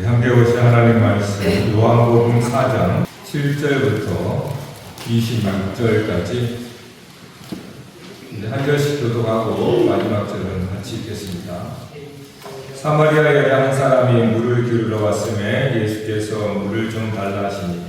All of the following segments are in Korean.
함께 보신 하나님 말씀 요한복음 4장 7절부터 26절까지 한 절씩 교독하고 마지막 절은 같이 읽겠습니다. 사마리아에 한 사람이 물을 기르러 왔음에 예수께서 물을 좀 달라 하시니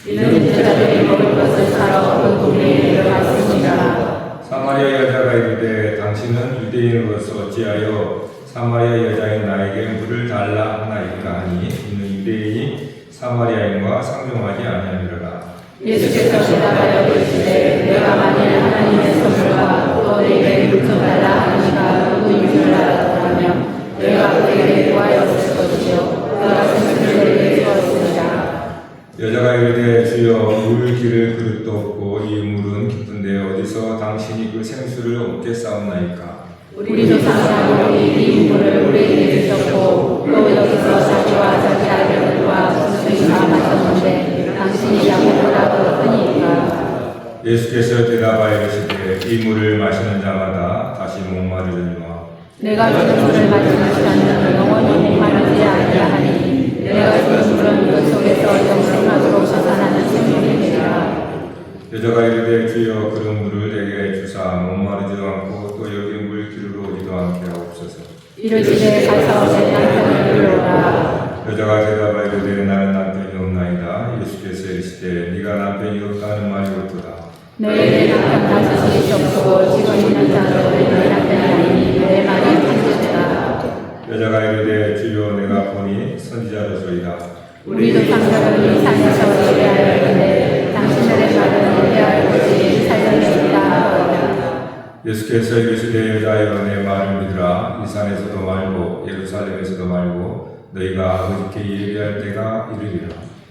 이는 제자들이 먹을 것을 사러 그 동네에 내려갔습니다. 사마리아 여자가 이르되 당신은 유대인으로서 어찌하여 사마리아 여자인 나에게 물을 달라 하나이까 하니 이는 유대인이 사마리아인과 상종하지 아니하니라. 예수께서 대답하여 이르시되 내가 만일 하나님의 선물과 또 내게 물 좀 달라 하니가 누구인 줄 알았더라면 내가 그에게 구하였을 것이요 그가 생수를 주었으리라. 여자가 이르되 주여 물 기를 그릇도 없고 이 물은 깊은데 어디서 당신이 그 생수를 얻겠사옵나이까. 우리 조상들이 이 물을 우리에게 주셨고 또 여기서 자기와 자기 아들들과 짐승이 다 마셨는데 당신이 양보보다 더 크니까. 예수께서 대답하여 이르시되 이 물을 마시는 자마다 다시 목마르리니와 내가 주는 물을 마시는 자는 영원히 목마르지 아니하니 내가 주는 물은 그 속에서 영생하도록 솟아나는 생명이니라. 여자가 이르되 주여 그런 물을 내게 주사 목마르지도 않고 또 여기 물 기르러 오지도 않게 하옵소서. 이르시되 가서 내 남편을 불러오라. 여자가 대답하여 이르되 나는 남편이 없나이다. 예수께서 이르시되 네가 남편이 없다는 말이 옳도다. 너희의 남편 다섯이 없고 지금 있는 자도 내 남편이 아니니 내 말이 참되다. 여자가 이르되 주여 내가 보니 선지자로소이다. 우리 조상들은 이 산에서 예배하였는데 당신들의 말은 예배할 곳이 살려내 있다 하더라. 예수께서 이르시되 여자여 내 말을 믿으라. 이 산에서도 말고 예루살렘에서도 말고 너희가 아버지께 예배할 때가 이르리라.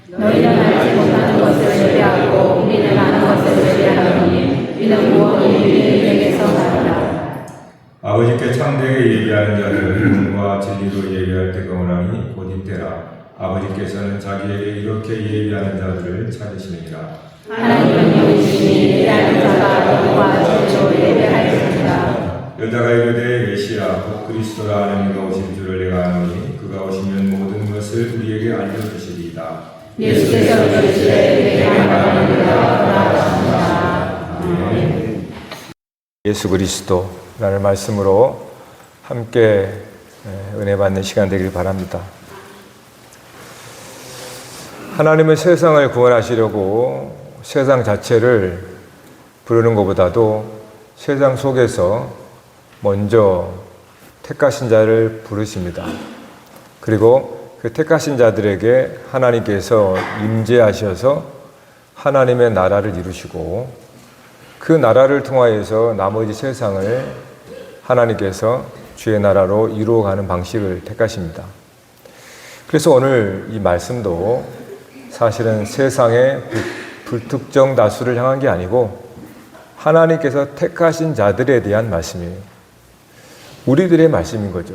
너희는 알지 못하는 것을 예배하고 우리는 아는 것을 예배하노니 이는 무엇이 우리에게서 나리라. 아버지께 참되게 예배하는 자들은 은과 진리로 예배할 때가 오나니 곧 이때라. 아버지께서는 자기에게 이렇게 예배하는 자들을 찾으시느니라. 하나님은 영이시니 예배하는 자가 영과 진리로 예배할지니라. 여자가 이르되 메시아 곧 그리스도라 하는 이가 오실 줄을 내가 아노니 그가 오시면 모든 것을 우리에게 알려주시리이다. 예수께서 이르시되 내가 말하노라 하셨습니다. 아멘. 예수 그리스도라는 말씀으로 함께 은혜 받는 시간 되길 바랍니다. 하나님은 세상을 구원하시려고 세상 자체를 부르는 것보다도 세상 속에서 먼저 택하신 자를 부르십니다. 그리고 그 택하신 자들에게 하나님께서 임재하셔서 하나님의 나라를 이루시고 그 나라를 통하여서 나머지 세상을 하나님께서 주의 나라로 이루어가는 방식을 택하십니다. 그래서 오늘 이 말씀도 사실은 세상의 불특정 다수를 향한 게 아니고 하나님께서 택하신 자들에 대한 말씀이에요. 우리들의 말씀인 거죠.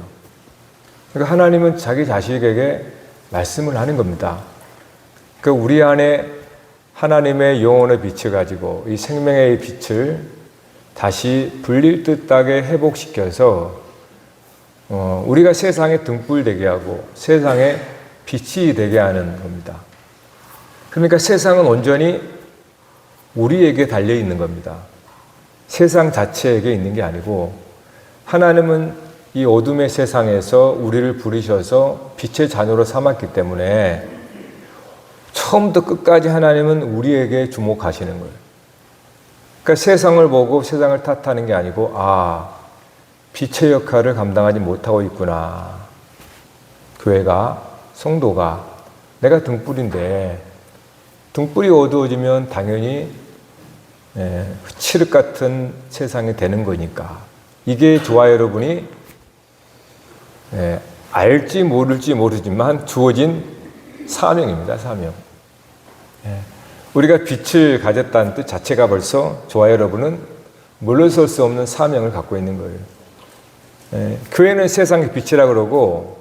그러니까 하나님은 자기 자식에게 말씀을 하는 겁니다. 그러니까 우리 안에 하나님의 영혼의 빛을 가지고 이 생명의 빛을 다시 불릴 듯하게 회복시켜서 우리가 세상에 등불되게 하고 세상에 빛이 되게 하는 겁니다. 그러니까 세상은 온전히 우리에게 달려 있는 겁니다. 세상 자체에게 있는 게 아니고 하나님은 이 어둠의 세상에서 우리를 부르셔서 빛의 자녀로 삼았기 때문에 처음부터 끝까지 하나님은 우리에게 주목하시는 거예요. 그러니까 세상을 보고 세상을 탓하는 게 아니고 빛의 역할을 감당하지 못하고 있구나. 교회가, 성도가 내가 등불인데 등불이 어두워지면 당연히 흑칠흑 같은 세상이 되는 거니까 이게 저와 여러분이 알지 모를지 모르지만 주어진 사명입니다. 사명. 우리가 빛을 가졌다는 뜻 자체가 벌써 저와 여러분은 물러설 수 없는 사명을 갖고 있는 거예요. 교회는 세상의 빛이라 그러고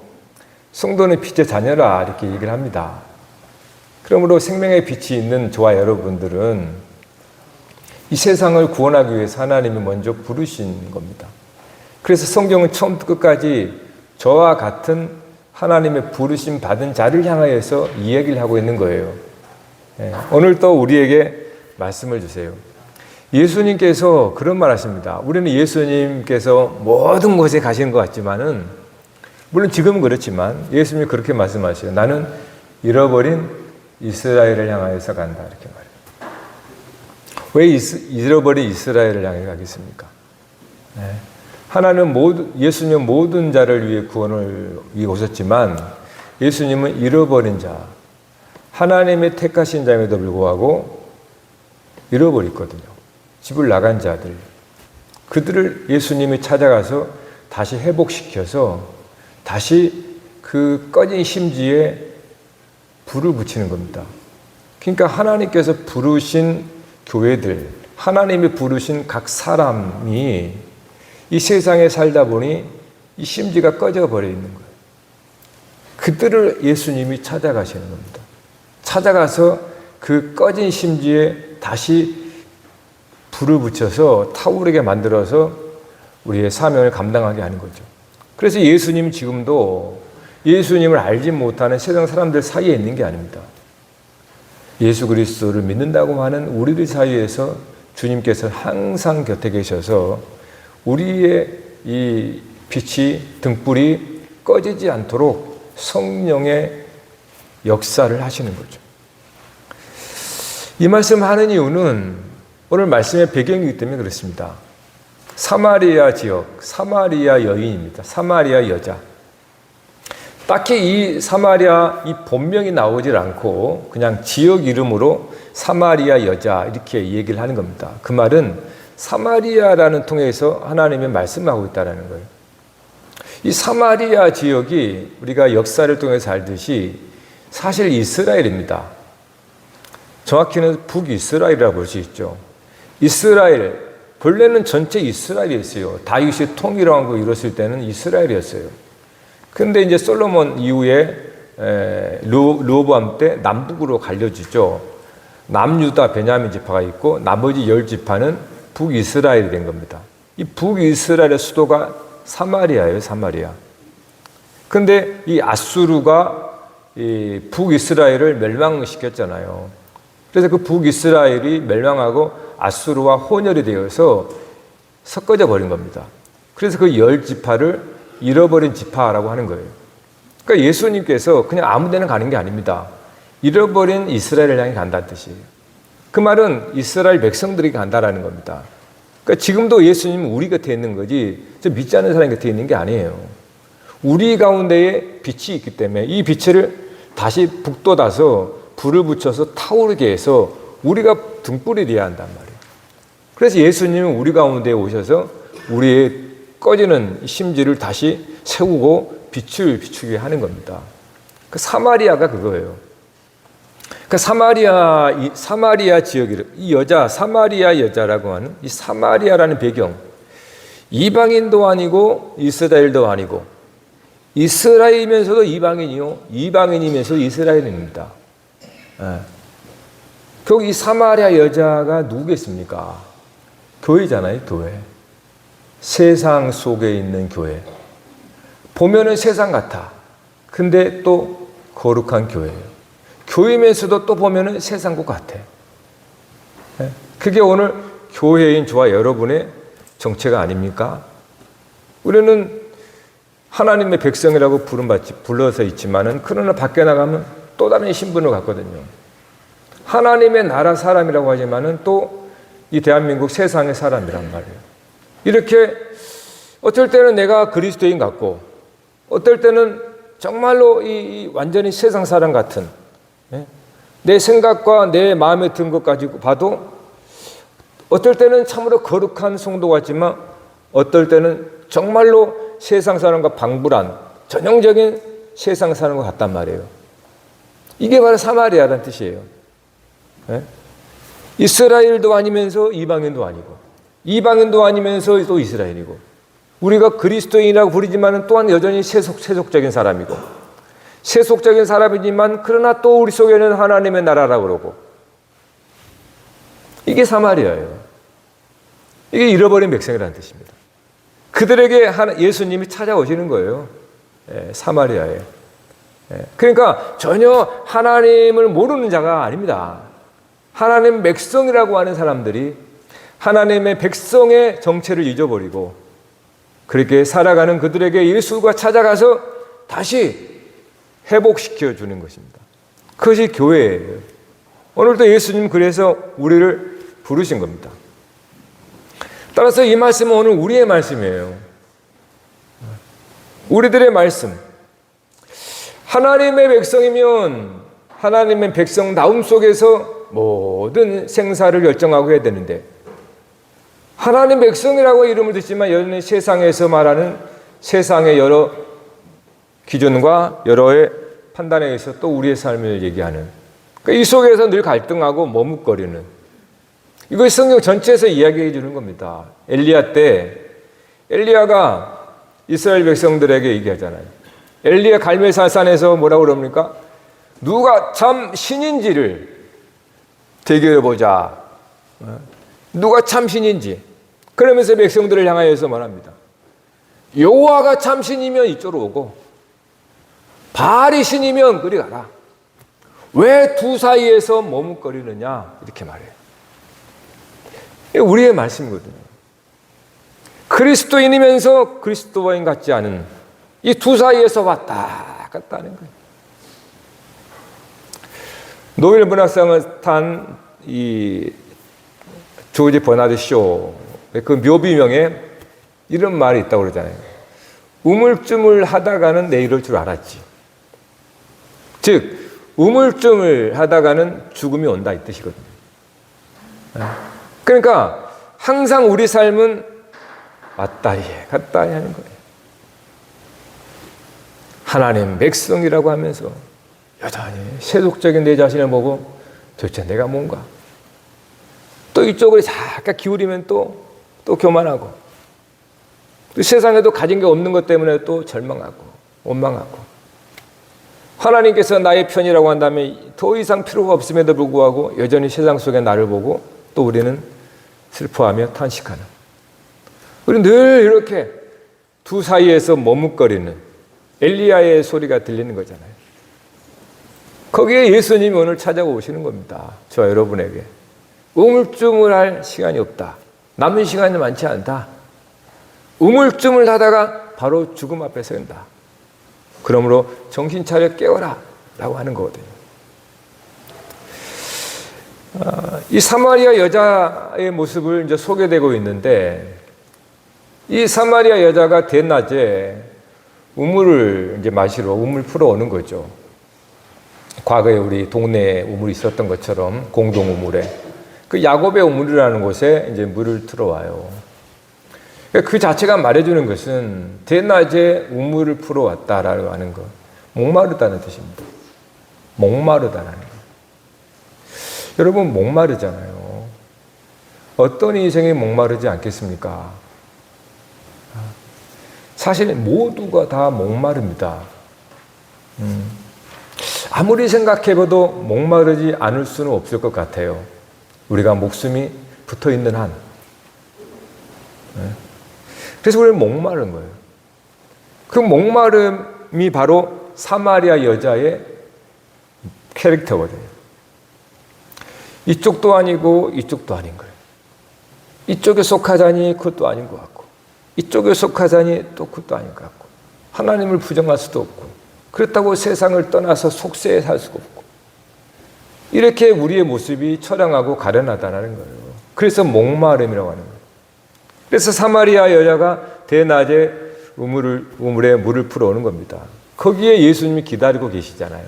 성도는 빛의 자녀라 이렇게 얘기를 합니다. 그러므로 생명의 빛이 있는 저와 여러분들은 이 세상을 구원하기 위해서 하나님이 먼저 부르신 겁니다. 그래서 성경은 처음부터 끝까지 저와 같은 하나님의 부르심 받은 자를 향하여서 이야기를 하고 있는 거예요. 오늘 또 우리에게 말씀을 주세요. 예수님께서 그런 말 하십니다. 우리는 예수님께서 모든 곳에 가시는 것 같지만은, 물론 지금은 그렇지만 예수님이 그렇게 말씀하셔요. 나는 잃어버린 이스라엘을 향하여서 간다, 이렇게 말해요. 왜 잃어버린 이스라엘을 향해 가겠습니까? 하나님은 예수님은 모든 자를 위해 구원을 위해 오셨지만, 예수님은 잃어버린 자, 하나님의 택하신 자임에도 불구하고 잃어버렸거든요. 집을 나간 자들, 그들을 예수님이 찾아가서 다시 회복시켜서 다시 그 꺼진 심지에 불을 붙이는 겁니다. 그러니까 하나님께서 부르신 교회들, 하나님이 부르신 각 사람이 이 세상에 살다 보니 이 심지가 꺼져 버려 있는 거예요. 그들을 예수님이 찾아가시는 겁니다. 찾아가서 그 꺼진 심지에 다시 불을 붙여서 타오르게 만들어서 우리의 사명을 감당하게 하는 거죠. 그래서 예수님 지금도 예수님을 알지 못하는 세상 사람들 사이에 있는 게 아닙니다. 예수 그리스도를 믿는다고 하는 우리들 사이에서 주님께서 항상 곁에 계셔서 우리의 이 빛이, 등불이 꺼지지 않도록 성령의 역사를 하시는 거죠. 이 말씀을 하는 이유는 오늘 말씀의 배경이기 때문에 그렇습니다. 사마리아 지역, 사마리아 여인입니다. 사마리아 여자. 딱히 이 사마리아 이 본명이 나오질 않고 그냥 지역 이름으로 사마리아 여자 이렇게 얘기를 하는 겁니다. 그 말은 사마리아라는 통해서 하나님의 말씀하고 있다는 거예요. 이 사마리아 지역이 우리가 역사를 통해서 알듯이 사실 이스라엘입니다. 정확히는 북이스라엘이라고 볼 수 있죠. 이스라엘, 본래는 전체 이스라엘이었어요. 다윗이 통일왕국 이뤘을 때는 이스라엘이었어요. 근데 이제 솔로몬 이후에 르호보암 때 남북으로 갈려지죠. 남유다 베냐민 지파가 있고 나머지 10지파는 북이스라엘이 된 겁니다. 이 북이스라엘의 수도가 사마리아예요, 사마리아. 근데 이 아수르가 이 북이스라엘을 멸망시켰잖아요. 그래서 그 북이스라엘이 멸망하고 아수르와 혼혈이 되어서 섞어져 버린 겁니다. 그래서 그 10지파를 잃어버린 지파라고 하는 거예요. 그러니까 예수님께서 그냥 아무 데나 가는 게 아닙니다. 잃어버린 이스라엘을 향해 간다는 뜻이에요. 그 말은 이스라엘 백성들이 간다라는 겁니다. 그러니까 지금도 예수님은 우리 곁에 있는 거지 저 믿지 않는 사람 곁에 있는 게 아니에요. 우리 가운데에 빛이 있기 때문에 이 빛을 다시 북돋아서 불을 붙여서 타오르게 해서 우리가 등불이 되어야 한단 말이에요. 그래서 예수님은 우리 가운데에 오셔서 우리의 꺼지는 심지를 다시 세우고 빛을 비추게 하는 겁니다. 그 사마리아가 그거예요. 그 사마리아 지역이 이 여자 사마리아 여자라고 하는 이 사마리아라는 배경, 이방인도 아니고 이스라엘도 아니고 이스라엘이면서도 이방인이요, 이방인이면서도 이스라엘입니다. 결국 이 사마리아 여자가 누구겠습니까? 교회잖아요, 교회. 세상 속에 있는 교회. 보면은 세상 같아. 근데 또 거룩한 교회예요. 교회면서도 또 보면은 세상과 같아. 그게 오늘 교회인 저와 여러분의 정체가 아닙니까? 우리는 하나님의 백성이라고 불러서 있지만은 그러나 밖에 나가면 또 다른 신분을 갖거든요. 하나님의 나라 사람이라고 하지만은 또 이 대한민국 세상의 사람이란 말이에요. 이렇게 어떨 때는 내가 그리스도인 같고 어떨 때는 정말로 이 완전히 세상 사람 같은 내 생각과 내 마음에 든 것 가지고 봐도 어떨 때는 참으로 거룩한 성도 같지만 어떨 때는 정말로 세상 사람과 방불한 전형적인 세상 사람과 같단 말이에요. 이게 바로 사마리아라는 뜻이에요. 이스라엘도 아니면서 이방인도 아니고 이방인도 아니면서 또 이스라엘이고 우리가 그리스도인이라고 부르지만 또한 여전히 세속적인 사람이고 세속적인 사람이지만 그러나 또 우리 속에는 하나님의 나라라고 그러고 이게 사마리아예요. 이게 잃어버린 백성이라는 뜻입니다. 그들에게 예수님이 찾아오시는 거예요. 사마리아에. 그러니까 전혀 하나님을 모르는 자가 아닙니다. 하나님 백성이라고 하는 사람들이 하나님의 백성의 정체를 잊어버리고 그렇게 살아가는 그들에게 예수가 찾아가서 다시 회복시켜 주는 것입니다. 그것이 교회예요. 오늘도 예수님 그래서 우리를 부르신 겁니다. 따라서 이 말씀은 오늘 우리의 말씀이에요. 우리들의 말씀. 하나님의 백성이면 하나님의 백성다움 속에서 모든 생사를 결정하고 해야 되는데 하나님 백성이라고 이름을 듣지만 여전히 세상에서 말하는 세상의 여러 기준과 여러의 판단에 의해서 또 우리의 삶을 얘기하는 그러니까 이 속에서 늘 갈등하고 머뭇거리는 이것이 성경 전체에서 이야기해 주는 겁니다. 엘리야 때 엘리야가 이스라엘 백성들에게 얘기하잖아요. 엘리야 갈멜산에서 뭐라고 그럽니까? 누가 참 신인지를 대결해 보자. 누가 참 신인지. 그러면서 백성들을 향하여서 말합니다. 여호와가 참 신이면 이쪽으로 오고 바알이 신이면 그리 가라. 왜 두 사이에서 머뭇거리느냐 이렇게 말해요. 이게 우리의 말씀이거든요. 그리스도인이면서 그리스도인 같지 않은 이 두 사이에서 왔다 갔다 하는 거예요. 노벨 문학상을 탄 이 조지 버나드 쇼 그 묘비명에 이런 말이 있다고 그러잖아요. 우물쭈물 하다가는 내 이럴 줄 알았지. 즉 우물쭈물 하다가는 죽음이 온다 이 뜻이거든요. 그러니까 항상 우리 삶은 왔다 예 갔다 예 하는 거예요. 하나님 백성이라고 하면서 여전히 세속적인 내 자신을 보고 도대체 내가 뭔가 또 이쪽으로 잠깐 기울이면 또 교만하고 또 세상에도 가진 게 없는 것 때문에 또 절망하고 원망하고 하나님께서 나의 편이라고 한다면 더 이상 필요가 없음에도 불구하고 여전히 세상 속에 나를 보고 또 우리는 슬퍼하며 탄식하는 우리는 늘 이렇게 두 사이에서 머뭇거리는 엘리야의 소리가 들리는 거잖아요. 거기에 예수님이 오늘 찾아오시는 겁니다. 저와 여러분에게 우물쭈물할 시간이 없다. 남은 시간이 많지 않다. 우물쭈물 하다가 바로 죽음 앞에 서는다. 그러므로 정신 차려 깨어라 라고 하는 거거든요. 이 사마리아 여자의 모습을 이제 소개되고 있는데 이 사마리아 여자가 대낮에 우물을 이제 마시러 우물 풀어 오는 거죠. 과거에 우리 동네에 우물이 있었던 것처럼 공동 우물에 그 야곱의 우물이라는 곳에 이제 물을 틀어와요. 그 자체가 말해주는 것은 대낮에 우물을 풀어 왔다라고 하는 것, 목마르다는 뜻입니다. 목마르다라는 것. 여러분 목마르잖아요. 어떤 인생이 목마르지 않겠습니까? 사실 모두가 다 목마릅니다. 아무리 생각해봐도 목마르지 않을 수는 없을 것 같아요. 우리가 목숨이 붙어있는 한. 그래서 우리는 목마른 거예요. 그 목마름이 바로 사마리아 여자의 캐릭터거든요. 이쪽도 아니고 이쪽도 아닌 거예요. 이쪽에 속하자니 그것도 아닌 것 같고 이쪽에 속하자니 또 그것도 아닌 것 같고 하나님을 부정할 수도 없고 그렇다고 세상을 떠나서 속세에 살 수가 없고 이렇게 우리의 모습이 처량하고 가련하다는 거예요. 그래서 목마름이라고 하는 거예요. 그래서 사마리아 여자가 대낮에 우물에 물을 풀어오는 겁니다. 거기에 예수님이 기다리고 계시잖아요.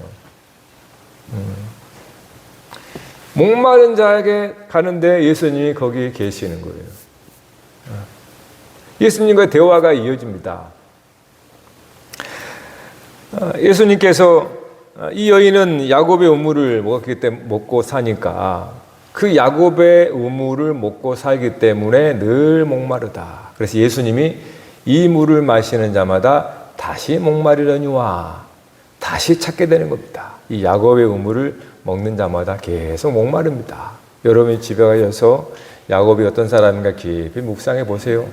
목마른 자에게 가는데 예수님이 거기에 계시는 거예요. 예수님과 대화가 이어집니다. 예수님께서 이 여인은 야곱의 우물을 먹고 사니까 그 야곱의 우물을 먹고 살기 때문에 늘 목마르다. 그래서 예수님이 이 물을 마시는 자마다 다시 목마르려니와 다시 찾게 되는 겁니다. 이 야곱의 우물을 먹는 자마다 계속 목마릅니다. 여러분이 집에 가셔서 야곱이 어떤 사람인가 깊이 묵상해 보세요.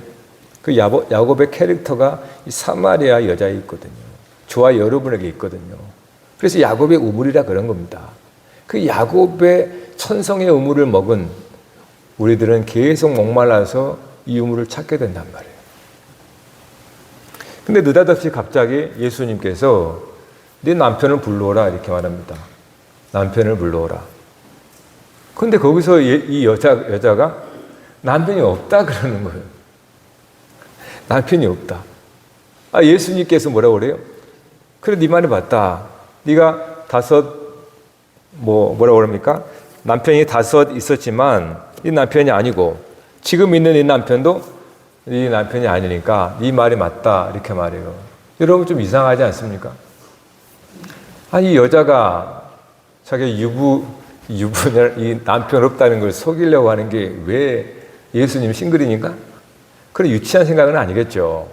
그 야곱의 캐릭터가 이 사마리아 여자에 있거든요. 저와 여러분에게 있거든요. 그래서 야곱의 우물이라 그런 겁니다. 그 야곱의 천성의 우물을 먹은 우리들은 계속 목말라서 이 우물을 찾게 된단 말이에요. 근데 느닷없이 갑자기 예수님께서 네 남편을 불러오라 이렇게 말합니다. 남편을 불러오라. 근데 거기서 이 여자가 남편이 없다 그러는 거예요. 남편이 없다. 예수님께서 뭐라고 그래요? 그래, 네 말이 맞다. 네가 뭐라고 그럽니까? 남편이 5 있었지만 네 남편이 아니고 지금 있는 네 남편도 네 남편이 아니니까 네 말이 맞다 이렇게 말해요. 여러분 좀 이상하지 않습니까? 이 여자가 자기 유부녀 이 남편 없다는 걸 속이려고 하는 게 왜 예수님 싱글이니까? 그런 유치한 생각은 아니겠죠.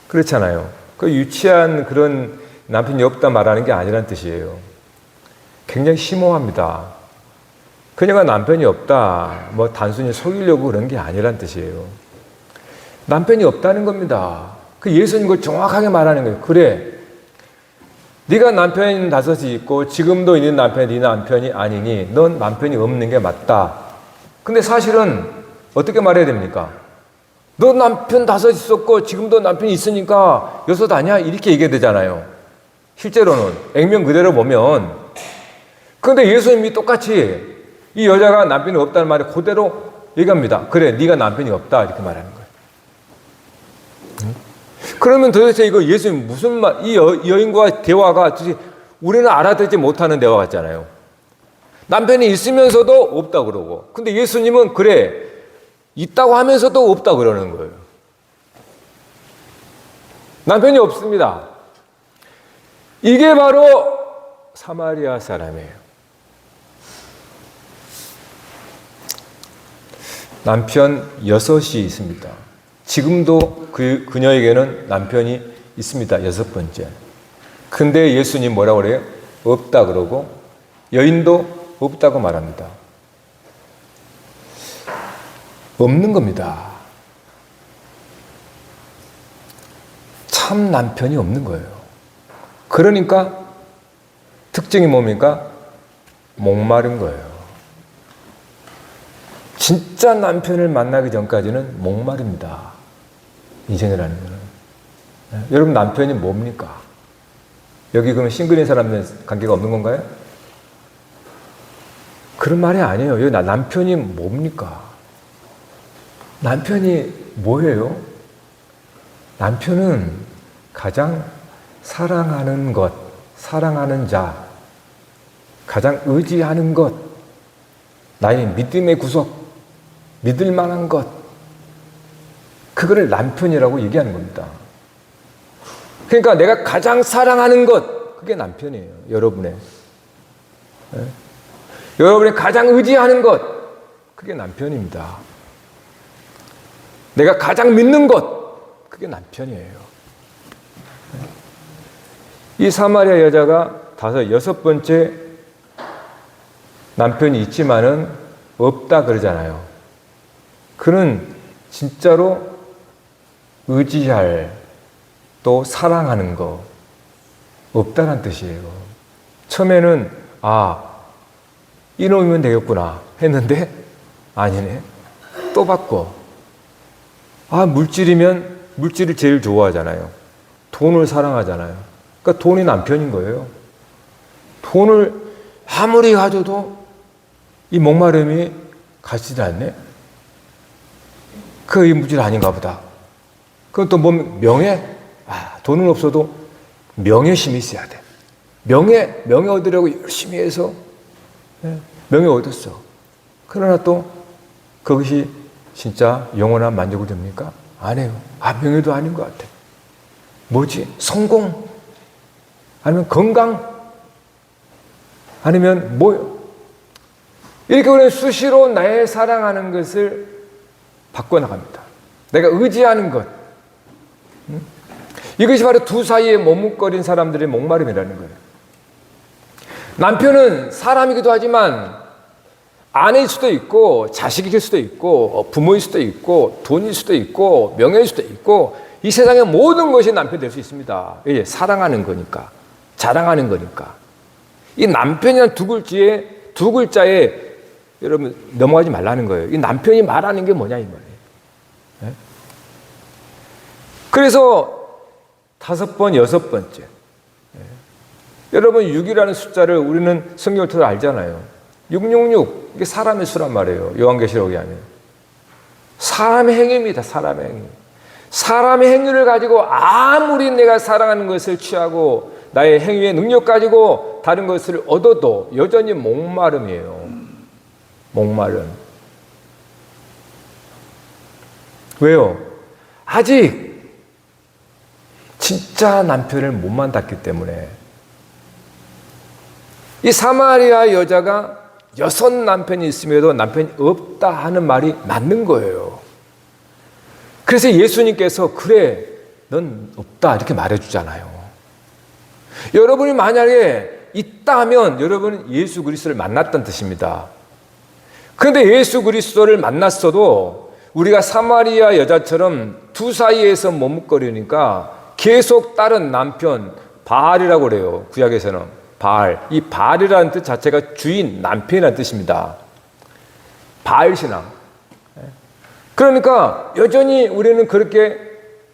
그렇잖아요. 그 유치한 그런 남편이 없다 말하는 게 아니란 뜻이에요. 굉장히 심오합니다. 그녀가 남편이 없다, 단순히 속이려고 그런 게 아니란 뜻이에요. 남편이 없다는 겁니다. 그 예수님 걸 정확하게 말하는 거예요. 그래, 네가 남편 5이 있고 지금도 있는 남편이 네 남편이 아니니 넌 남편이 없는 게 맞다. 근데 사실은 어떻게 말해야 됩니까? 너 남편 5 있었고 지금도 남편이 있으니까 6 아니야? 이렇게 얘기해야 되잖아요. 실제로는 액면 그대로 보면. 그런데 예수님이 똑같이 이 여자가 남편이 없다는 말을 그대로 얘기합니다. 그래, 네가 남편이 없다 이렇게 말하는 거예요. 그러면 도대체 이거 예수님 무슨 말, 이 여인과 대화가 우리는 알아듣지 못하는 대화 같잖아요. 남편이 있으면서도 없다 그러고, 근데 예수님은 그래, 있다고 하면서도 없다 그러는 거예요. 남편이 없습니다. 이게 바로 사마리아 사람이에요. 남편 6이 있습니다. 지금도 그녀에게는 남편이 있습니다. 6번째. 근데 예수님 뭐라고 그래요? 없다 그러고 여인도 없다고 말합니다. 없는 겁니다. 참 남편이 없는 거예요. 그러니까 특징이 뭡니까? 목마른 거예요. 진짜 남편을 만나기 전까지는 목마릅니다. 인생이라는 거는. 여러분 남편이 뭡니까? 여기 그러면 싱글인 사람들은 관계가 없는 건가요? 그런 말이 아니에요. 여기 남편이 뭡니까? 남편이 뭐예요? 남편은 가장 사랑하는 것, 사랑하는 자, 가장 의지하는 것, 나의 믿음의 구석, 믿을 만한 것, 그거를 남편이라고 얘기하는 겁니다. 그러니까 내가 가장 사랑하는 것, 그게 남편이에요. 여러분의. 네? 여러분이 가장 의지하는 것, 그게 남편입니다. 내가 가장 믿는 것, 그게 남편이에요. 이 사마리아 여자가 6번째 남편이 있지만은 없다 그러잖아요. 그는 진짜로 의지할, 또 사랑하는 거 없다는 뜻이에요. 처음에는 이놈이면 되겠구나 했는데 아니네. 또 바꿔. 물질이면 물질을 제일 좋아하잖아요. 돈을 사랑하잖아요. 그러니까 돈이 남편인 거예요. 돈을 아무리 가져도 이 목마름이 가시지 않네. 이 물질 아닌가 보다. 그럼 또 명예? 돈은 없어도 명예심이 있어야 돼. 명예 얻으려고 열심히 해서 명예 얻었어. 그러나 또 그것이 진짜 영원한 만족을 줍니까? 아니에요. 명예도 아닌 것 같아. 뭐지? 성공? 아니면 건강? 아니면 뭐요? 이렇게 우리는 수시로 나의 사랑하는 것을 바꿔나갑니다. 내가 의지하는 것. 이것이 바로 두 사이에 머뭇거린 사람들의 목마름이라는 거예요. 남편은 사람이기도 하지만 아내일 수도 있고 자식일 수도 있고 부모일 수도 있고 돈일 수도 있고 명예일 수도 있고 이 세상의 모든 것이 남편이 될 수 있습니다. 사랑하는 거니까. 자랑하는 거니까. 이 남편이란 두 글자에 여러분 넘어가지 말라는 거예요. 이 남편이 말하는 게 뭐냐 이 말이에요. 네? 그래서 5번, 6번째. 네. 여러분 6이라는 숫자를 우리는 성경을 통해서 알잖아요. 666 이게 사람의 수란 말이에요. 요한계시록에 하면 사람의 행위입니다. 사람의 행위. 사람의 행위를 가지고 아무리 내가 사랑하는 것을 취하고 나의 행위의 능력 가지고 다른 것을 얻어도 여전히 목마름이에요. 목마름. 왜요? 아직 진짜 남편을 못 만났기 때문에. 이 사마리아 여자가 6 남편이 있음에도 남편이 없다 하는 말이 맞는 거예요. 그래서 예수님께서 그래 넌 없다 이렇게 말해주잖아요. 여러분이 만약에 있다 하면 여러분은 예수 그리스도를 만났다는 뜻입니다. 그런데 예수 그리스도를 만났어도 우리가 사마리아 여자처럼 두 사이에서 머뭇거리니까 계속 다른 남편 바알이라고 그래요. 구약에서는 바알. 이 바알이라는 뜻 자체가 주인, 남편이라는 뜻입니다. 바알 신앙. 그러니까 여전히 우리는 그렇게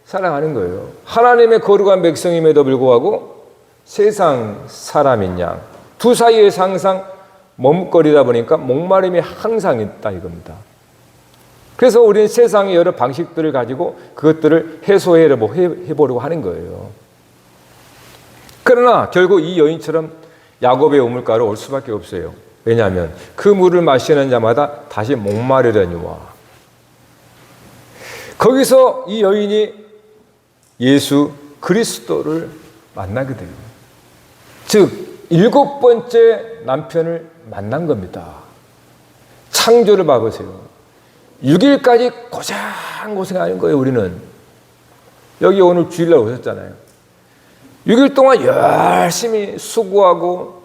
사랑하는 거예요. 하나님의 거룩한 백성임에도 불구하고 세상 사람인 양. 두 사이에서 항상 머뭇거리다 보니까 목마름이 항상 있다 이겁니다. 그래서 우리는 세상의 여러 방식들을 가지고 그것들을 해소해보려고 하는 거예요. 그러나 결국 이 여인처럼 야곱의 우물가로 올 수밖에 없어요. 왜냐하면 그 물을 마시는 자마다 다시 목마르려니와. 거기서 이 여인이 예수 그리스도를 만나게 돼요. 즉 7번째 남편을 만난 겁니다. 창조를 봐보세요. 6일까지 고생하는 거예요. 우리는 여기 오늘 주일날 오셨잖아요. 6일 동안 열심히 수고하고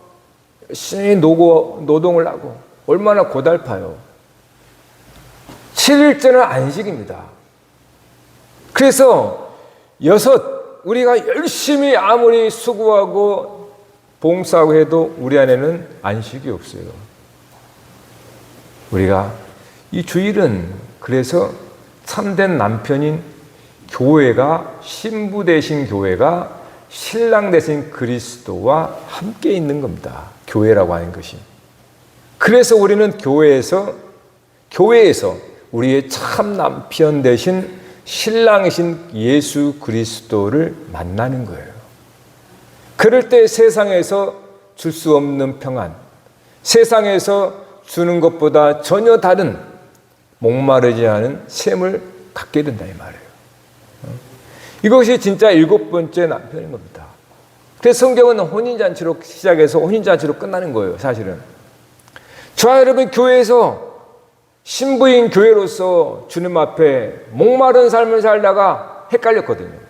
열심히 노동을 하고 얼마나 고달파요. 7일째는 안식입니다. 그래서 6, 우리가 열심히 아무리 수고하고 봉사하고 해도 우리 안에는 안식이 없어요. 우리가 이 주일은 그래서 참된 남편인 교회가, 신부 대신 교회가 신랑 대신 그리스도와 함께 있는 겁니다. 교회라고 하는 것이. 그래서 우리는 교회에서 우리의 참 남편 대신 신랑이신 예수 그리스도를 만나는 거예요. 그럴 때 세상에서 줄 수 없는 평안, 세상에서 주는 것보다 전혀 다른 목마르지 않은 샘을 갖게 된다 이 말이에요. 이것이 진짜 7번째 남편인 겁니다. 그래서 성경은 혼인잔치로 시작해서 혼인잔치로 끝나는 거예요. 사실은 저와 여러분 교회에서 신부인 교회로서 주님 앞에 목마른 삶을 살다가 헷갈렸거든요.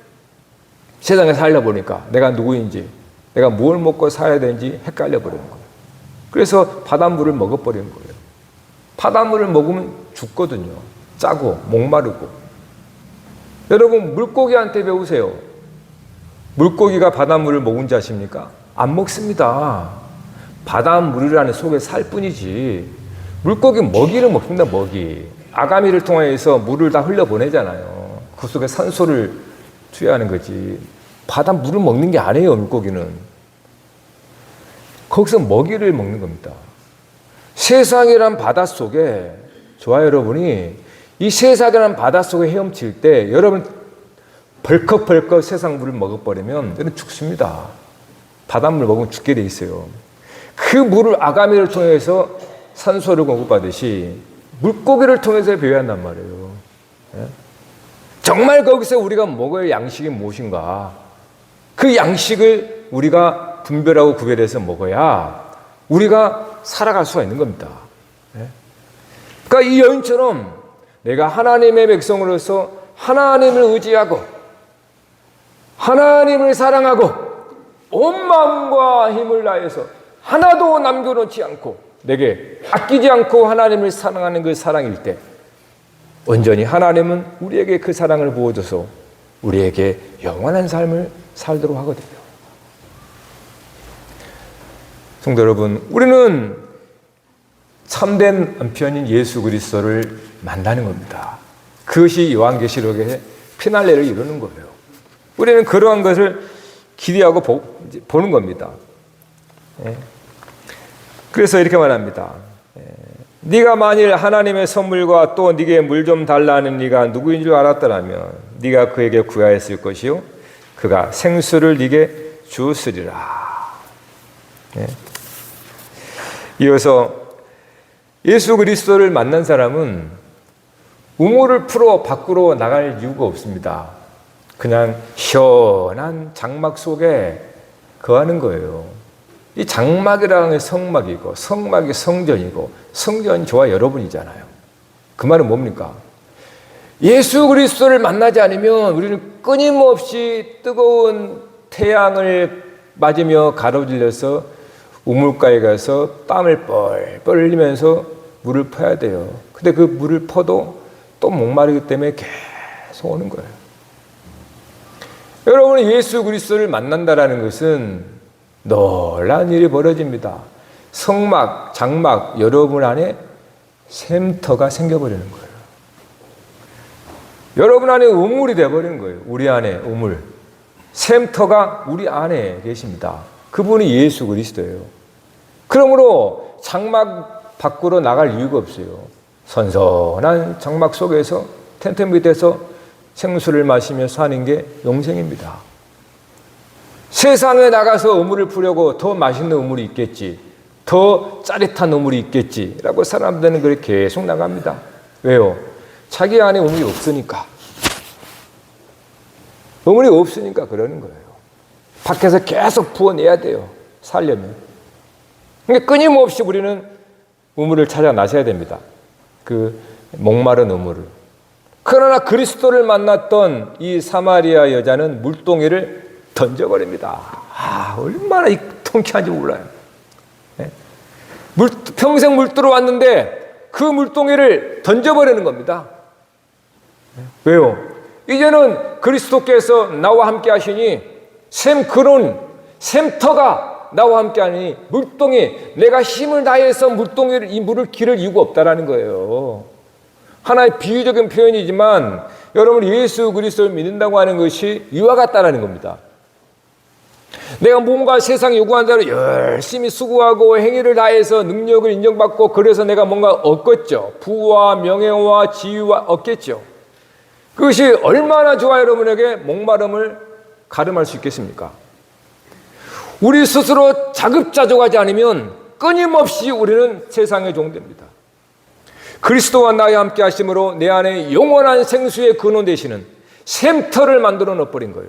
세상에 살다 보니까 내가 누구인지, 내가 뭘 먹고 살아야 되는지 헷갈려 버리는 거예요. 그래서 바닷물을 먹어버리는 거예요. 바닷물을 먹으면 죽거든요. 짜고 목마르고. 여러분 물고기한테 배우세요. 물고기가 바닷물을 먹은지 아십니까? 안 먹습니다. 바닷물이라는 속에 살 뿐이지. 물고기 먹이를 먹습니다. 먹이. 아가미를 통해서 물을 다 흘려보내잖아요. 그 속에 산소를 투여하는 거지. 바닷물을 먹는 게 아니에요. 물고기는. 거기서 먹이를 먹는 겁니다. 세상이란 바닷속에 저와 여러분이 이 세상이란 바닷속에 헤엄칠 때 여러분 벌컥벌컥 세상 물을 먹어버리면 여러분 죽습니다. 바닷물 먹으면 죽게 돼 있어요. 그 물을 아가미를 통해서 산소를 공급받듯이 물고기를 통해서 배회한단 말이에요. 정말 거기서 우리가 먹을 양식이 무엇인가? 그 양식을 우리가 분별하고 구별해서 먹어야 우리가 살아갈 수가 있는 겁니다. 그러니까 이 여인처럼 내가 하나님의 백성으로서 하나님을 의지하고 하나님을 사랑하고 온 마음과 힘을 다해서 하나도 남겨놓지 않고 내게 아끼지 않고 하나님을 사랑하는 그 사랑일 때 온전히 하나님은 우리에게 그 사랑을 부어줘서 우리에게 영원한 삶을 살도록 하거든요. 성도 여러분, 우리는 참된 남편인 예수 그리스도를 만나는 겁니다. 그것이 요한계시록의 피날레를 이루는 거예요. 우리는 그러한 것을 기대하고 보는 겁니다. 그래서 이렇게 말합니다. 네가 만일 하나님의 선물과 또 네게 물 좀 달라는 네가 누구인 줄 알았더라면 네가 그에게 구하였을 것이요 그가 생수를 네게 주었으리라. 이어서 예수 그리스도를 만난 사람은 우물을 풀어 밖으로 나갈 이유가 없습니다. 그냥 시원한 장막 속에 거하는 거예요. 이 장막이라는 게 성막이고 성막이 성전이고 성전이 저와 여러분이잖아요. 그 말은 뭡니까? 예수 그리스도를 만나지 않으면 우리는 끊임없이 뜨거운 태양을 맞으며 가로질러서 우물가에 가서 땀을 뻘뻘 흘리면서 물을 퍼야 돼요. 근데 그 물을 퍼도 또 목마르기 때문에 계속 오는 거예요. 여러분이 예수 그리스도를 만난다라는 것은 놀라운 일이 벌어집니다. 성막, 장막, 여러분 안에 샘터가 생겨버리는 거예요. 여러분 안에 우물이 되어버리는 거예요. 우리 안에 우물. 샘터가 우리 안에 계십니다. 그분이 예수 그리스도예요. 그러므로 장막 밖으로 나갈 이유가 없어요. 선선한 장막 속에서 텐트 밑에서 생수를 마시며 사는 게 영생입니다. 세상에 나가서 우물을 풀려고 더 맛있는 우물이 있겠지, 더 짜릿한 우물이 있겠지 라고 사람들은 그렇게 계속 나갑니다. 왜요? 자기 안에 우물이 없으니까. 우물이 없으니까 그러는 거예요. 밖에서 계속 부어내야 돼요. 살려면. 그러니까 끊임없이 우리는 우물을 찾아 나서야 됩니다. 그 목마른 우물을. 그러나 그리스도를 만났던 이 사마리아 여자는 물동이를 던져버립니다. 얼마나 통쾌한지 몰라요. 평생 물 들어왔는데 그 물동이를 던져버리는 겁니다. 왜요? 이제는 그리스도께서 나와 함께 하시니 샘터가 나와 함께 하니 물동이, 내가 힘을 다해서 물동이를, 이 물을 기를 이유가 없다라는 거예요. 하나의 비유적인 표현이지만 여러분, 예수 그리스도를 믿는다고 하는 것이 이와 같다라는 겁니다. 내가 뭔가 세상에 요구한 대로 열심히 수고하고 행위를 다해서 능력을 인정받고 그래서 내가 뭔가 얻겠죠. 부와 명예와 지위와 얻겠죠. 그것이 얼마나 저와 여러분에게 목마름을 가름할 수 있겠습니까? 우리 스스로 자급자족하지 않으면 끊임없이 우리는 세상의 종됩니다. 그리스도와 나와 함께 하심으로 내 안에 영원한 생수의 근원 되시는 샘터를 만들어 넣어버린 거예요.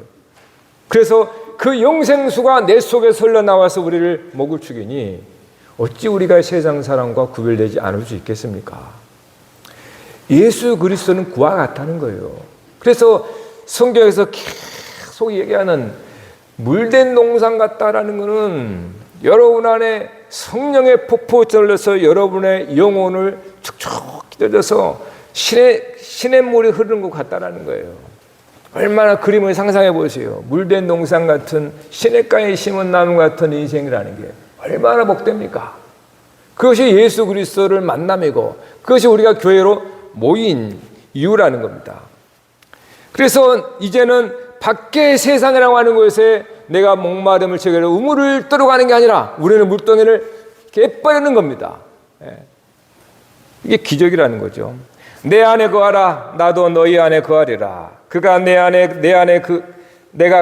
그래서 그 영생수가 내 속에서 흘러나와서 우리를 목을 축이니 어찌 우리가 세상 사람과 구별되지 않을 수 있겠습니까? 예수 그리스도는 그와 같다는 거예요. 그래서 성경에서 계속 얘기하는 물된 농상 같다라는 것은 여러분 안에 성령의 폭포 절려서 여러분의 영혼을 축축 찢어져서 신의 물이 흐르는 것 같다라는 거예요. 얼마나 그림을 상상해 보세요. 물된 농상 같은 시냇가에 심은 나무 같은 인생이라는 게 얼마나 복됩니까? 그것이 예수 그리스도를 만남이고 그것이 우리가 교회로 모인 이유라는 겁니다. 그래서 이제는 밖의 세상이라고 하는 것에 내가 목마름을 채우려 우물을 들어가는 게 아니라 우리는 물동이를 깨버리는 겁니다. 이게 기적이라는 거죠. 내 안에 거하라, 나도 너희 안에 거하리라. 그가 내가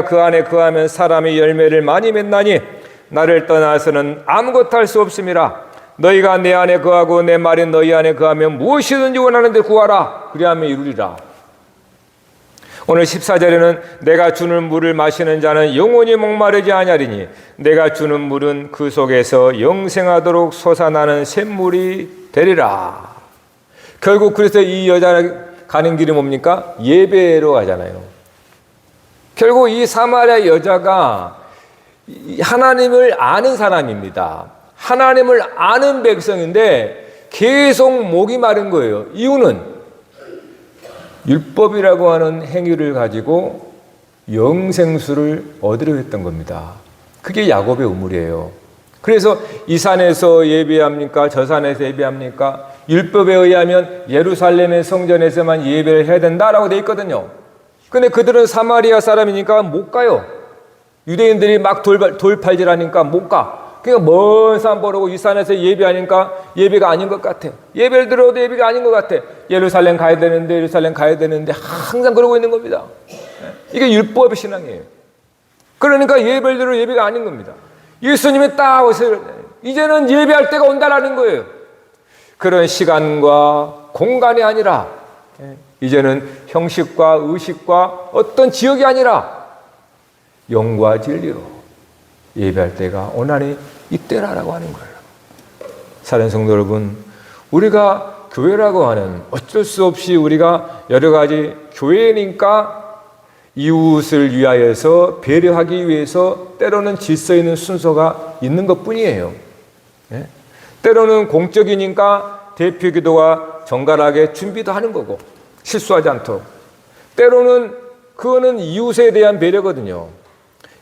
그 안에 거하면 사람이 열매를 많이 맺나니 나를 떠나서는 아무것도 할 수 없음이라. 너희가 내 안에 거하고 내 말이 너희 안에 거하면 무엇이든지 원하는 데 구하라. 그리하면 이루리라. 오늘 14절에는 내가 주는 물을 마시는 자는 영원히 목마르지 아니하리니 내가 주는 물은 그 속에서 영생하도록 솟아나는 샘물이 되리라. 결국 그래서 이 여자가 가는 길이 뭡니까? 예배로 가잖아요. 결국 이 사마리아 여자가 하나님을 아는 사람입니다. 하나님을 아는 백성인데 계속 목이 마른 거예요. 이유는 율법이라고 하는 행위를 가지고 영생수를 얻으려 했던 겁니다. 그게 야곱의 우물이에요. 그래서 이 산에서 예배합니까? 저 산에서 예배합니까? 율법에 의하면 예루살렘의 성전에서만 예배를 해야 된다라고 돼 있거든요. 근데 그들은 사마리아 사람이니까 못 가요. 유대인들이 막 돌팔질하니까 못 가. 그러니까 먼 산 보려고 이 산에서 예배하니까 예배가 아닌 것 같아. 예배를 들어도 예배가 아닌 것 같아. 예루살렘 가야 되는데 항상 그러고 있는 겁니다. 이게 율법의 신앙이에요. 그러니까 예배를 들어도 예배가 아닌 겁니다. 예수님이 딱 오세요. 이제는 예배할 때가 온다라는 거예요. 그런 시간과 공간이 아니라 이제는 형식과 의식과 어떤 지역이 아니라 영과 진리로 예배할 때가 오나니 이때라라고 하는 거예요. 사랑하는 성도 여러분, 우리가 교회라고 하는 어쩔 수 없이 우리가 여러 가지 교회니까 이웃을 위하여서 배려하기 위해서 때로는 질서 있는 순서가 있는 것뿐이에요. 때로는 공적이니까 대표 기도가 정갈하게 준비도 하는 거고 실수하지 않도록. 때로는 그거는 이웃에 대한 배려거든요.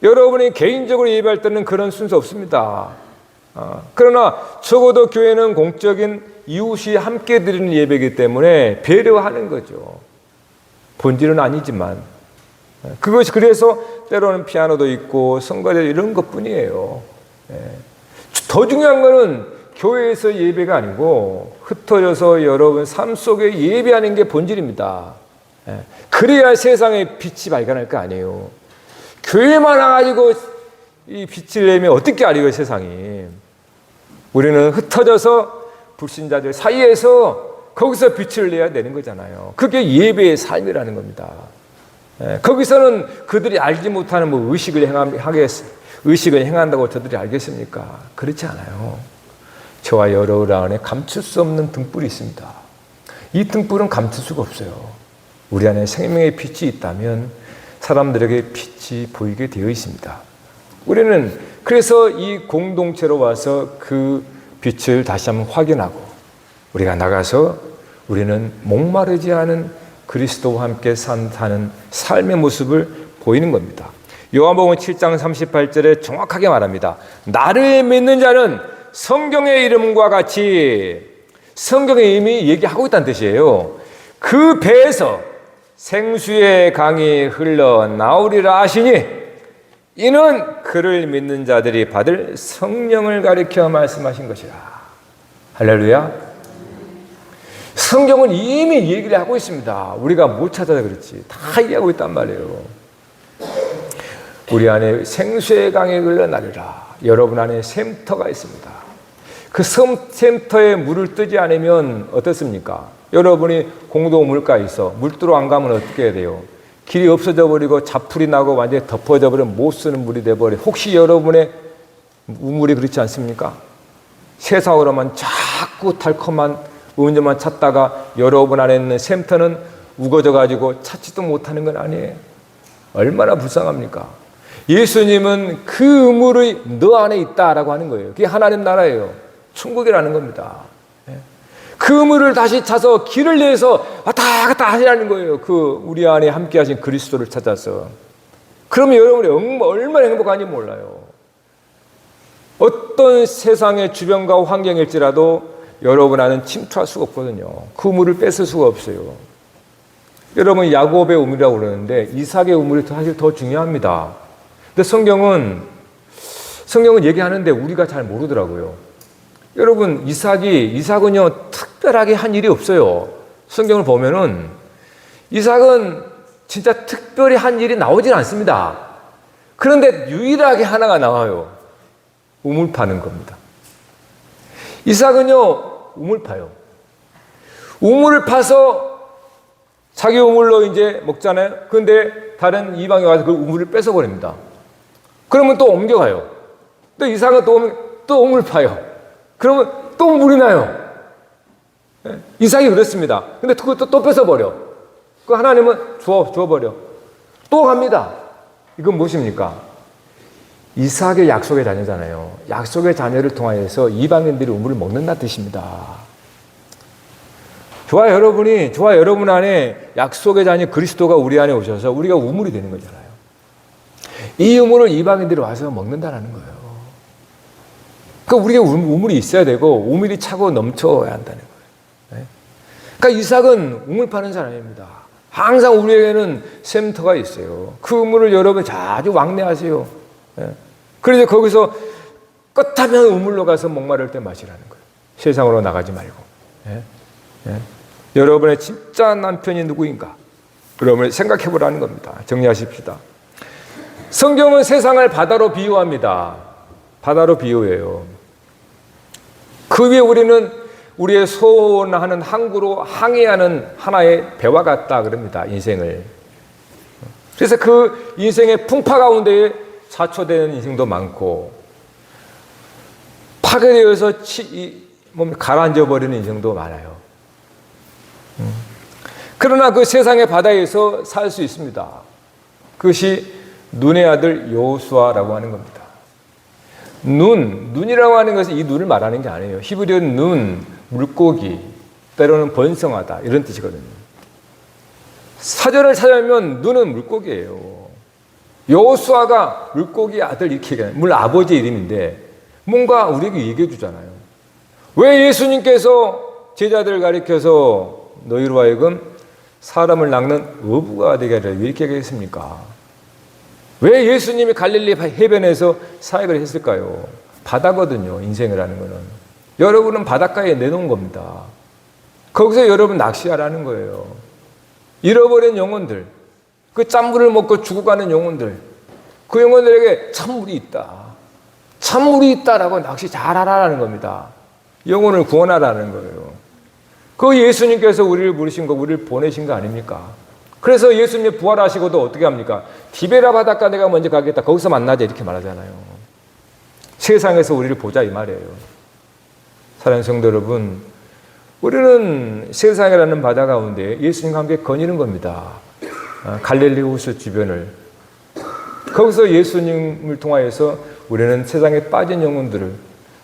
여러분이 개인적으로 예배할 때는 그런 순서 없습니다. 그러나 적어도 교회는 공적인 이웃이 함께 드리는 예배이기 때문에 배려하는 거죠. 본질은 아니지만 그것이 그래서 때로는 피아노도 있고 성가대 이런 것뿐이에요. 더 중요한 거는 교회에서 예배가 아니고 흩어져서 여러분 삶 속에 예배하는 게 본질입니다. 그래야 세상의 빛이 발견할 거 아니에요. 교회만 와가지고 이 빛을 내면 어떻게 알아요, 세상이. 우리는 흩어져서 불신자들 사이에서 거기서 빛을 내야 되는 거잖아요. 그게 예배의 삶이라는 겁니다. 거기서는 그들이 알지 못하는 뭐 의식을 행한다고 저들이 알겠습니까? 그렇지 않아요. 저와 여러분 안에 감출 수 없는 등불이 있습니다. 이 등불은 감출 수가 없어요. 우리 안에 생명의 빛이 있다면 사람들에게 빛이 보이게 되어 있습니다. 우리는 그래서 이 공동체로 와서 그 빛을 다시 한번 확인하고 우리가 나가서 우리는 목마르지 않은 그리스도와 함께 사는 삶의 모습을 보이는 겁니다. 요한복음 7장 38절에 정확하게 말합니다. 나를 믿는 자는 성경의 이름과 같이, 성경의 이름이 얘기하고 있다는 뜻이에요. 그 배에서 생수의 강이 흘러나오리라 하시니 이는 그를 믿는 자들이 받을 성령을 가리켜 말씀하신 것이라. 할렐루야. 성경은 이미 얘기를 하고 있습니다. 우리가 못 찾아서 그렇지. 다 얘기하고 있단 말이에요. 우리 안에 생수의 강이 흘러나리라. 여러분 안에 샘터가 있습니다. 그 샘터에 물을 뜨지 않으면 어떻습니까? 여러분이 공동 물가에 있어 물들어 안 가면 어떻게 해야 돼요? 길이 없어져 버리고 자풀이 나고 완전히 덮어져 버리면 못 쓰는 물이 돼버려. 혹시 여러분의 우물이 그렇지 않습니까? 세상으로만 자꾸 달콤한 음료만 찾다가 여러분 안에 있는 샘터는 우거져 가지고 찾지도 못하는 건 아니에요. 얼마나 불쌍합니까? 예수님은 그 우물이 너 안에 있다라고 하는 거예요. 그게 하나님 나라예요. 천국이라는 겁니다. 그 우물을 다시 찾아서 길을 내서 왔다 갔다 하시라는 거예요. 그 우리 안에 함께 하신 그리스도를 찾아서. 그러면 여러분이 얼마나 행복한지 몰라요. 어떤 세상의 주변과 환경일지라도 여러분 안은 침투할 수가 없거든요. 그 우물을 뺏을 수가 없어요. 여러분 야곱의 우물이라고 그러는데 이삭의 우물이 사실 더 중요합니다. 근데 성경은 얘기하는데 우리가 잘 모르더라고요. 여러분 이삭은요 특별하게 한 일이 없어요. 성경을 보면은 이삭은 진짜 특별히 한 일이 나오진 않습니다. 그런데 유일하게 하나가 나와요. 우물 파는 겁니다. 이삭은요 우물 파요. 우물을 파서 자기 우물로 이제 먹잖아요. 그런데 다른 이방에 와서 그 우물을 뺏어버립니다. 그러면 또 옮겨가요. 또 이삭은 또 우물 파요. 그러면 또 물이 나요. 이삭이 그렇습니다. 근데 그것도 또 뺏어버려. 그 하나님은 주워버려. 또 갑니다. 이건 무엇입니까? 이삭의 약속의 자녀잖아요. 약속의 자녀를 통하여서 이방인들이 우물을 먹는다는 뜻입니다. 저와 여러분 안에 약속의 자녀 그리스도가 우리 안에 오셔서 우리가 우물이 되는 거잖아요. 이 우물을 이방인들이 와서 먹는다는 거예요. 그 우리가 우물이 있어야 되고 우물이 차고 넘쳐야 한다는 거예요. 그러니까 이삭은 우물 파는 사람입니다. 항상 우리에게는 샘터가 있어요. 그 우물을 여러분 자주 왕래하세요. 그래서 거기서 끝하면 우물로 가서 목마를 때 마시라는 거예요. 세상으로 나가지 말고. 여러분의 진짜 남편이 누구인가? 여러분을 생각해 보라는 겁니다. 정리하십시다. 성경은 세상을 바다로 비유합니다. 바다로 비유해요. 그 위에 우리는 우리의 소원하는 항구로 항해하는 하나의 배와 같다 그럽니다. 인생을. 그래서 그 인생의 풍파 가운데에 자초되는 인생도 많고 파괴되어서 가라앉아 버리는 인생도 많아요. 그러나 그 세상의 바다에서 살 수 있습니다. 그것이 눈의 아들 여호수아라고 하는 겁니다. 눈이라고 하는 것은 이 눈을 말하는 게 아니에요. 히브리어는 눈, 물고기, 때로는 번성하다 이런 뜻이거든요. 사전을 찾아보면 눈은 물고기예요. 여호수아가 물고기 아들 이렇게 얘기해요. 물론 아버지 이름인데 뭔가 우리에게 얘기해 주잖아요. 왜 예수님께서 제자들을 가리켜서 너희로 하여금 사람을 낚는 어부가 되게 하려 이렇게 얘기했습니까? 왜 예수님이 갈릴리 해변에서 사역을 했을까요? 바다거든요. 인생이라는 거는. 여러분은 바닷가에 내놓은 겁니다. 거기서 여러분 낚시하라는 거예요. 잃어버린 영혼들, 그 짠물을 먹고 죽어가는 영혼들, 그 영혼들에게 찬물이 있다. 찬물이 있다라고 낚시 잘하라는 겁니다. 영혼을 구원하라는 거예요. 그 예수님께서 우리를 부르신 거, 우리를 보내신 거 아닙니까? 그래서 예수님이 부활하시고도 어떻게 합니까? 디베라 바닷가 내가 먼저 가겠다. 거기서 만나자 이렇게 말하잖아요. 세상에서 우리를 보자 이 말이에요. 사랑하는 성도 여러분, 우리는 세상이라는 바다 가운데 예수님과 함께 거니는 겁니다. 갈릴리 호수 주변을. 거기서 예수님을 통하여서 우리는 세상에 빠진 영혼들을,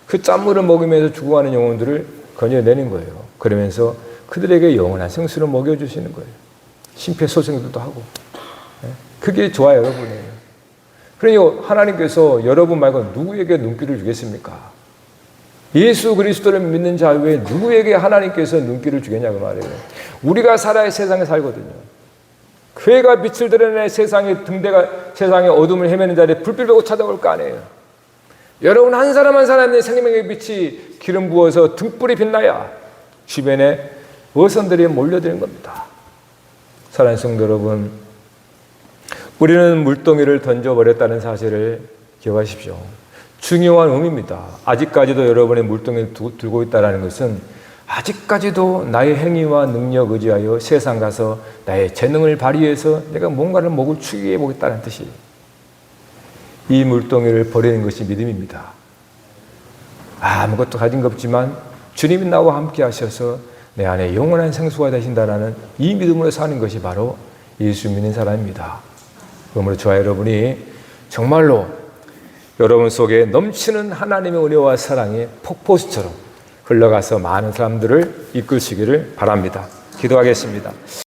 그 짠물을 먹으면서 죽어가는 영혼들을 건져내는 거예요. 그러면서 그들에게 영원한 생수를 먹여주시는 거예요. 심폐소생술도 하고. 그게 좋아요, 여러분이에요. 그러니 하나님께서 여러분 말고 누구에게 눈길을 주겠습니까? 예수 그리스도를 믿는 자 외에 누구에게 하나님께서 눈길을 주겠냐고 말이에요. 우리가 살아야 세상에 살거든요. 교회가 빛을 드러내 세상의 세상의 어둠을 헤매는 자리에 불빛 보고 찾아올 거 아니에요. 여러분 한 사람 한 사람의 생명의 빛이 기름 부어서 등불이 빛나야 주변에 어선들이 몰려드는 겁니다. 사랑하는 성도 여러분, 우리는 물동이를 던져버렸다는 사실을 기억하십시오. 중요한 의미입니다. 아직까지도 여러분의 물동이를 들고 있다는 것은 아직까지도 나의 행위와 능력 의지하여 세상 가서 나의 재능을 발휘해서 내가 뭔가를 목을 축이해 보겠다는 뜻이, 이 물동이를 버리는 것이 믿음입니다. 아무것도 가진 것 없지만 주님이 나와 함께 하셔서 내 안에 영원한 생수가 되신다는 이 믿음으로 사는 것이 바로 예수 믿는 사람입니다. 그러므로 저와 여러분이 정말로 여러분 속에 넘치는 하나님의 은혜와 사랑이 폭포수처럼 흘러가서 많은 사람들을 이끌시기를 바랍니다. 기도하겠습니다.